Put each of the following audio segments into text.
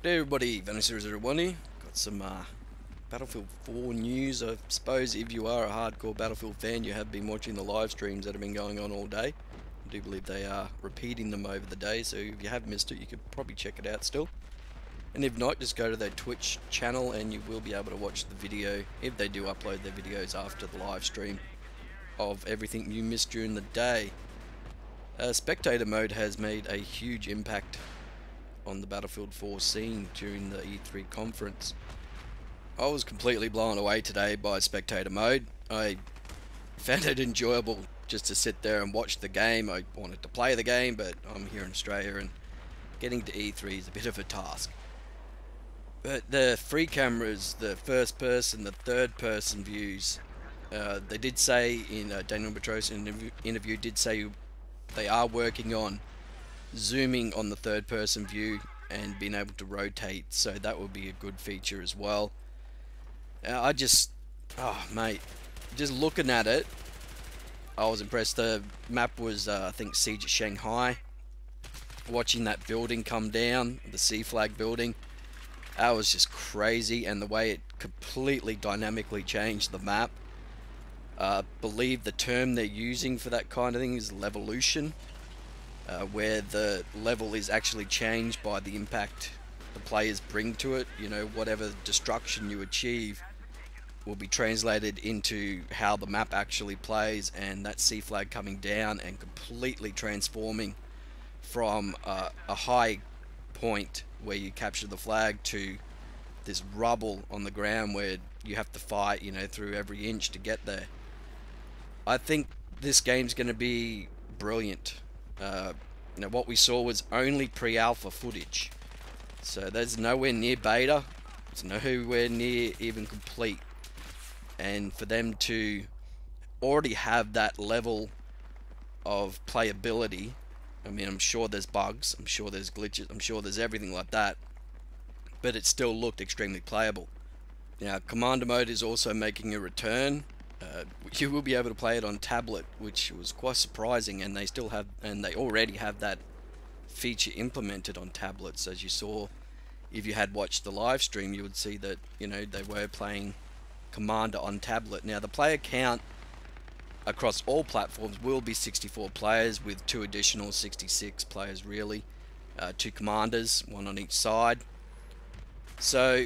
Hey everybody, Vanessa001 here. Got some Battlefield 4 news. I suppose if you are a hardcore Battlefield fan, you have been watching the live streams that have been going on all day. I do believe they are repeating them over the day, so if you have missed it, you could probably check it out still. And if not, just go to their Twitch channel and you will be able to watch the video, if they do upload their videos after the live stream, of everything you missed during the day. Spectator mode has made a huge impact on the Battlefield 4 scene during the E3 conference. I was completely blown away today by spectator mode. I found it enjoyable just to sit there and watch the game. I wanted to play the game, but I'm here in Australia and getting to E3 is a bit of a task. But the free cameras, the first person, the third person views, they did say in Daniel Petros' interview did say they are working on zooming on the third person view and being able to rotate, so that will be a good feature as well. Oh mate, just looking at it, I was impressed. The map was I think Siege of Shanghai. Watching that building come down, the C flag building, that was just crazy, and the way it completely dynamically changed the map. I believe the term they're using for that kind of thing is levolution. Where the level is actually changed by the impact the players bring to it. You know, whatever destruction you achieve will be translated into how the map actually plays, and that C flag coming down and completely transforming from a high point where you capture the flag to this rubble on the ground where you have to fight, you know, through every inch to get there. I think this game's going to be brilliant. You know, what we saw was only pre-alpha footage, so there's nowhere near beta, it's nowhere near even complete, and for them to already have that level of playability, I mean, I'm sure there's bugs, I'm sure there's glitches, I'm sure there's everything like that, but it still looked extremely playable. Now, Commander mode is also making a return. You will be able to play it on tablet, which was quite surprising, and they already have that feature implemented on tablets. As you saw, if you had watched the live stream, you would see that, you know, they were playing Commander on tablet. Now, the player count across all platforms will be 64 players, with 2 additional 66 players really, 2 commanders, 1 on each side. So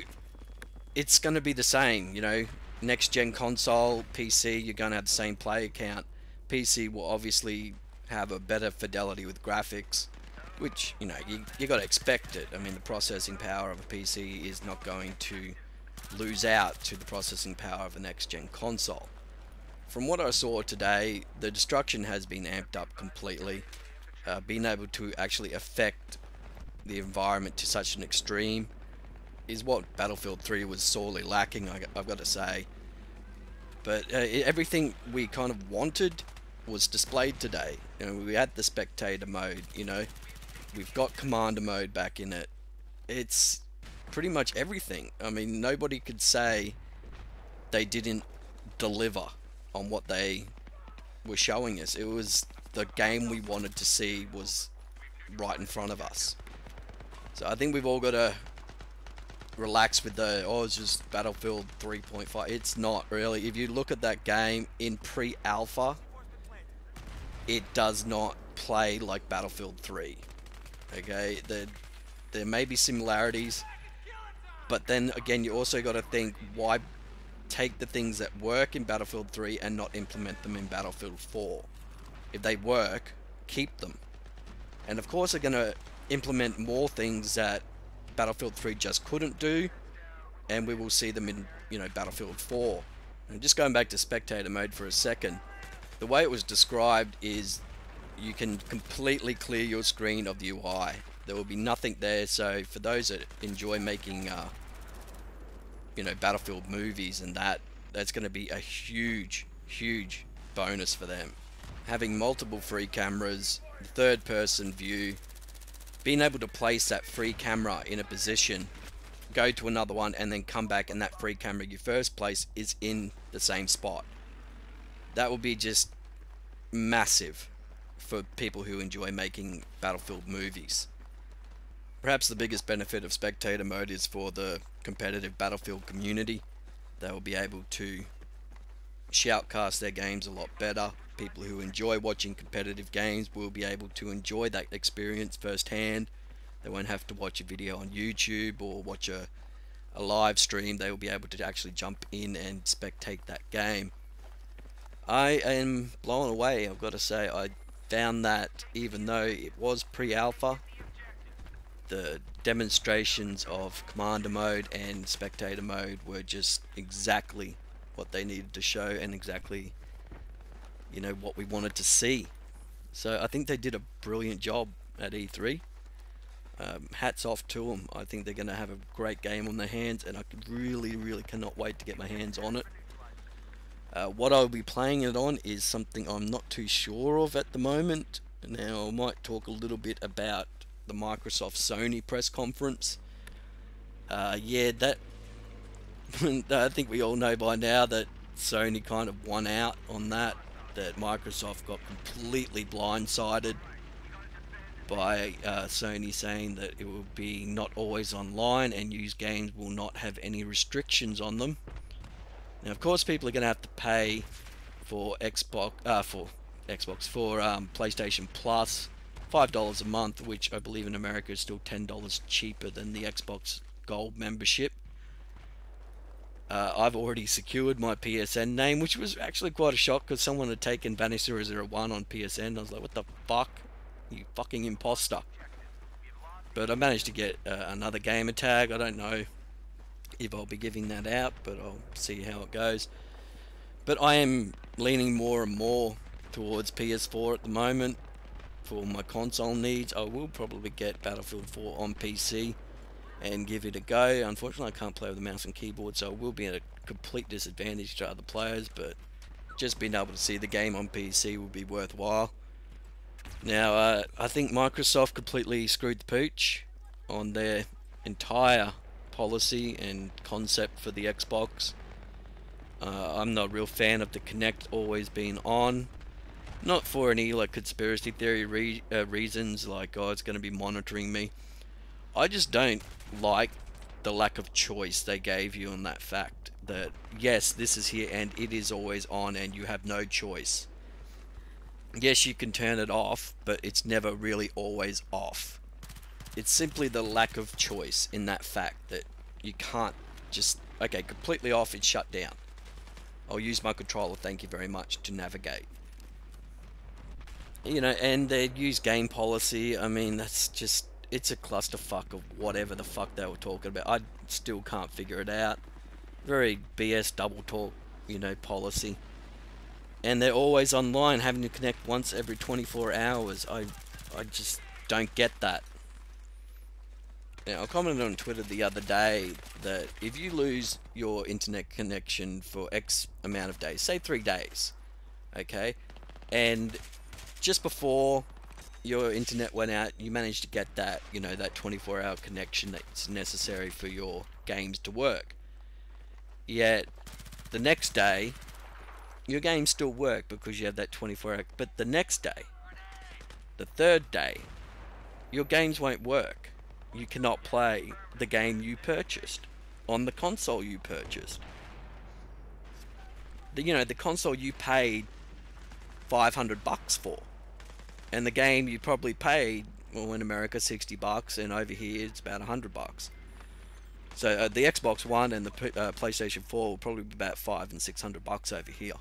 it's going to be the same, you know. Next gen console, PC, you're going to have the same player count. PC will obviously have a better fidelity with graphics, which, you know, you got to expect it. I mean, the processing power of a PC is not going to lose out to the processing power of a next gen console. From what I saw today, the destruction has been amped up completely. Being able to actually affect the environment to such an extreme is what Battlefield 3 was sorely lacking, I've got to say. But everything we kind of wanted was displayed today. You know, we had the spectator mode, you know, we've got commander mode back in it. It's pretty much everything. I mean, nobody could say they didn't deliver on what they were showing us. It was the game we wanted to see was right in front of us. So I think we've all got to relax with the, oh, it's just Battlefield 3.5. It's not really. If you look at that game in pre-alpha, it does not play like Battlefield 3. Okay, there may be similarities, but then again, you also got to think, why take the things that work in Battlefield 3 and not implement them in Battlefield 4? If they work, keep them. And of course, they're going to implement more things that Battlefield 3 just couldn't do, and we will see them in, you know, Battlefield 4. And just going back to spectator mode for a second, the way it was described is you can completely clear your screen of the UI. There will be nothing there, so for those that enjoy making you know, Battlefield movies and that's going to be a huge bonus for them. Having multiple free cameras, the third person view, being able to place that free camera in a position, go to another one, and then come back, and that free camera you first place is in the same spot. That will be just massive for people who enjoy making Battlefield movies. Perhaps the biggest benefit of spectator mode is for the competitive Battlefield community. They will be able to shoutcast their games a lot better. People who enjoy watching competitive games will be able to enjoy that experience firsthand. They won't have to watch a video on YouTube or watch a live stream. They will be able to actually jump in and spectate that game. I am blown away, I've got to say. I found that even though it was pre-alpha, the demonstrations of commander mode and spectator mode were just exactly what they needed to show, and exactly, you know, what we wanted to see. So I think they did a brilliant job at E3. Hats off to them. I think they're going to have a great game on their hands, and I really cannot wait to get my hands on it. What I'll be playing it on is something I'm not too sure of at the moment. Now, I might talk a little bit about the Microsoft Sony press conference. Yeah, that I think we all know by now that Sony kind of won out on that. That Microsoft got completely blindsided by Sony saying that it will be not always online and used games will not have any restrictions on them. Now, of course, people are going to have to pay for PlayStation Plus, $5 a month, which I believe in America is still $10 cheaper than the Xbox Gold membership. I've already secured my PSN name, which was actually quite a shock because someone had taken Vanessa001 on PSN. I was like, what the fuck? You fucking imposter. But I managed to get another gamer tag. I don't know if I'll be giving that out, but I'll see how it goes. But I am leaning more and more towards PS4 at the moment for my console needs. I will probably get Battlefield 4 on PC and give it a go. Unfortunately, I can't play with a mouse and keyboard, so I will be at a complete disadvantage to other players, but just being able to see the game on PC will be worthwhile. Now, I think Microsoft completely screwed the pooch on their entire policy and concept for the Xbox. I'm not a real fan of the Kinect always being on. Not for any like conspiracy theory reasons, like, oh, it's going to be monitoring me. I just don't like the lack of choice they gave you on that fact that yes, this is here and it is always on and you have no choice. Yes, you can turn it off, but it's never really always off. It's simply the lack of choice in that fact that you can't just, okay, completely off, it's shut down. I'll use my controller, thank you very much, to navigate. You know, and they use game policy. I mean, that's just, it's a clusterfuck of whatever the fuck they were talking about. I still can't figure it out. Very BS double talk, you know, policy. And they're always online, having to connect once every 24 hours. I just don't get that. Now, I commented on Twitter the other day that if you lose your internet connection for X amount of days, say 3 days, okay, and just before your internet went out, you managed to get that, you know, that 24-hour connection that's necessary for your games to work. Yet, the next day, your games still work because you have that 24-hour, but the next day, the third day, your games won't work. You cannot play the game you purchased on the console you purchased. You know, the console you paid $500 for, and the game you probably paid, well, in America, $60, and over here it's about $100. So the Xbox One and the PlayStation 4 will probably be about $500 and $600 over here.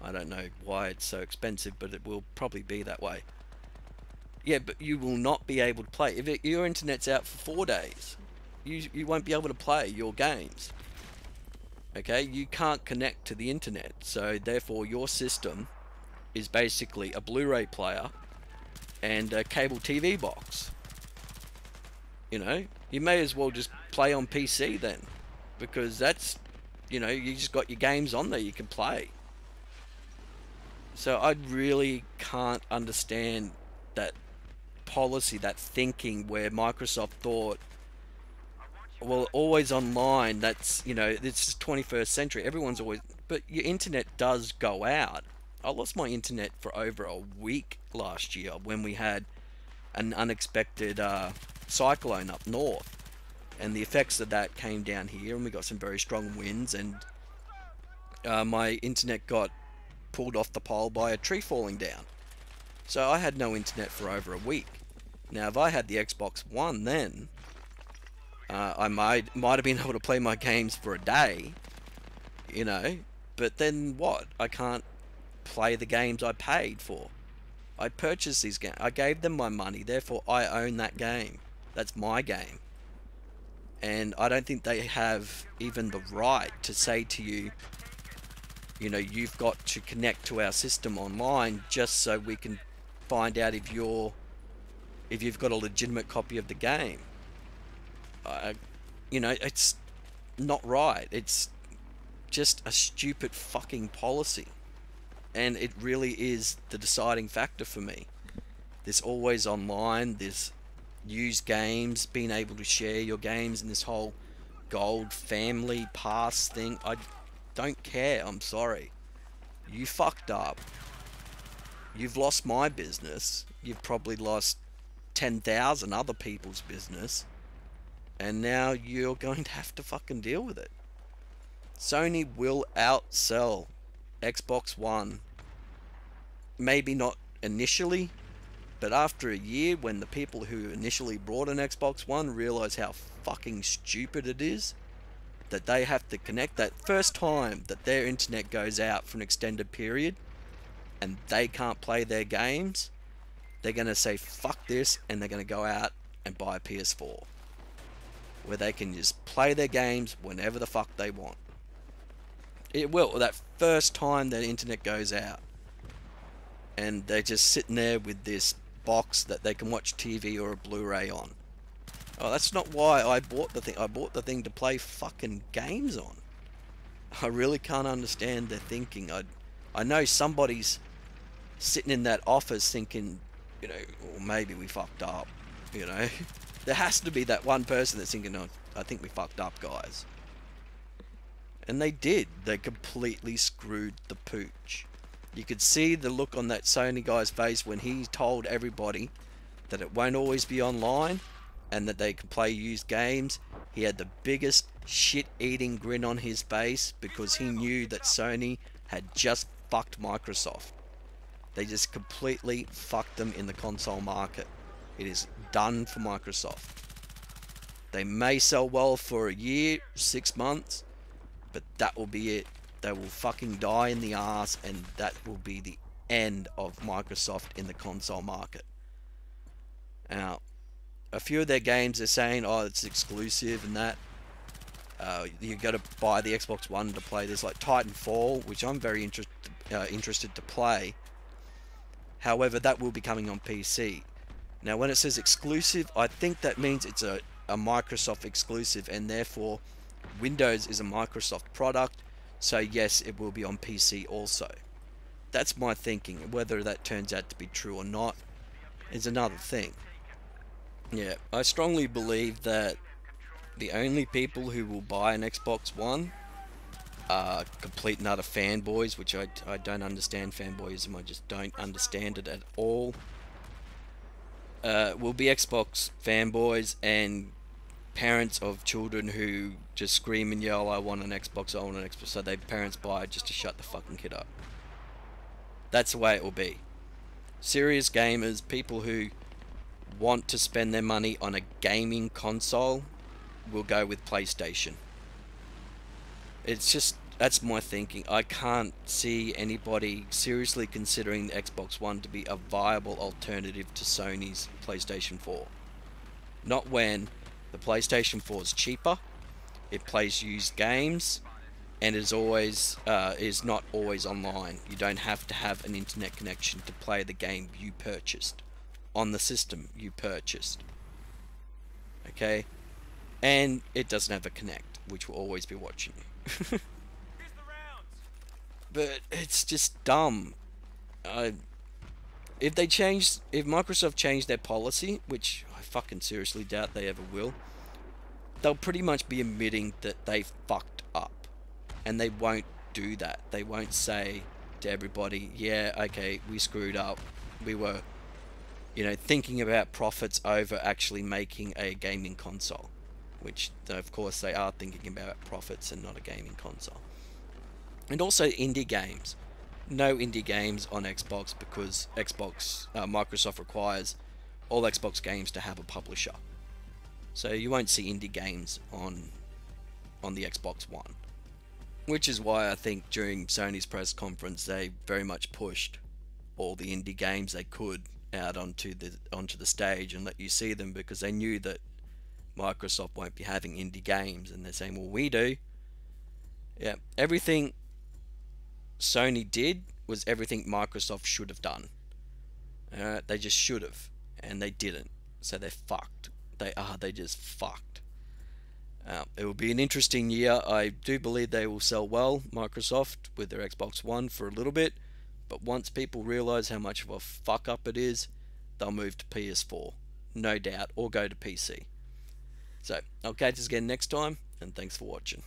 I don't know why it's so expensive, but it will probably be that way. Yeah, but you will not be able to play. If your internet's out for 4 days, you won't be able to play your games. Okay, you can't connect to the internet, so therefore your system is basically a Blu-ray player and a cable TV box. You know, you may as well just play on PC then, because that's, you know, you just got your games on there you can play. So I really can't understand that policy, that thinking where Microsoft thought, well, always online, that's, you know, this is 21st century, everyone's always, but your internet does go out. I lost my internet for over a week last year when we had an unexpected cyclone up north, and the effects of that came down here, and we got some very strong winds, and my internet got pulled off the pole by a tree falling down. So I had no internet for over a week. Now, if I had the Xbox One then, I might have been able to play my games for a day, you know, but then what? I can't play the games I paid for. I purchased these games. I gave them my money, therefore I own that game. That's my game. And I don't think they have even the right to say to you, you know, you've got to connect to our system online just so we can find out if you've got a legitimate copy of the game. You know, it's not right. It's just a stupid fucking policy. And it really is the deciding factor for me. This always online, this used games, being able to share your games, and this whole gold family pass thing. I don't care, I'm sorry. You fucked up. You've lost my business. You've probably lost 10,000 other people's business. And now you're going to have to fucking deal with it. Sony will outsell Xbox One. Maybe not initially, but after a year, when the people who initially brought an Xbox One realize how fucking stupid it is, that they have to connect, that first time that their internet goes out for an extended period and they can't play their games, they're going to say fuck this, and they're going to go out and buy a PS4 where they can just play their games whenever the fuck they want. It will, that first time that internet goes out and they're just sitting there with this box that they can watch TV or a Blu-ray on. Oh, that's not why I bought the thing. I bought the thing to play fucking games on. I really can't understand their thinking. I know somebody's sitting in that office thinking, you know, well, maybe we fucked up, you know. There has to be that one person that's thinking, oh, I think we fucked up, guys. And they did. They completely screwed the pooch. You could see the look on that Sony guy's face when he told everybody that it won't always be online and that they can play used games. He had the biggest shit-eating grin on his face because he knew that Sony had just fucked Microsoft. They just completely fucked them in the console market. It is done for Microsoft. They may sell well for a year, 6 months, but that will be it. They will fucking die in the ass, and that will be the end of Microsoft in the console market. Now, a few of their games are saying, oh, it's exclusive and that. You got to buy the Xbox One to play this, like Titanfall, which I'm very interested to play. However, that will be coming on PC. Now, when it says exclusive, I think that means it's a Microsoft exclusive, and therefore Windows is a Microsoft product, so yes, it will be on PC also. That's my thinking. Whether that turns out to be true or not is another thing. Yeah, I strongly believe that the only people who will buy an Xbox One are complete and utter fanboys, which I don't understand fanboyism. I just don't understand it at all. Will be Xbox fanboys and parents of children who just scream and yell, I want an Xbox, I want an Xbox, so their parents buy it just to shut the fucking kid up. That's the way it will be. Serious gamers, people who want to spend their money on a gaming console, will go with PlayStation. It's just, that's my thinking. I can't see anybody seriously considering the Xbox One to be a viable alternative to Sony's PlayStation 4. Not when the PlayStation 4 is cheaper, it plays used games, and is not always online. You don't have to have an internet connection to play the game you purchased on the system you purchased. Okay? And it doesn't have a Connect, which will always be watching you. But it's just dumb. If Microsoft changed their policy, which I fucking seriously doubt they ever will, they'll pretty much be admitting that they fucked up. And they won't do that. They won't say to everybody, yeah, okay, we screwed up. We were, thinking about profits over actually making a gaming console, which of course they are thinking about profits and not a gaming console. And also indie games. No indie games on Xbox because Microsoft requires all Xbox games to have a publisher. So you won't see indie games on the Xbox One. Which is why I think during Sony's press conference they very much pushed all the indie games they could out onto the stage and let you see them, because they knew that Microsoft won't be having indie games, and they're saying, well, we do. Yeah, everything Sony did was everything Microsoft should have done. They just should have, and they didn't. So they're fucked. They just fucked. It will be an interesting year. I do believe they will sell well, Microsoft, with their Xbox One for a little bit. But once people realize how much of a fuck up it is, they'll move to PS4, no doubt, or go to PC. So, I'll catch us again next time, and thanks for watching.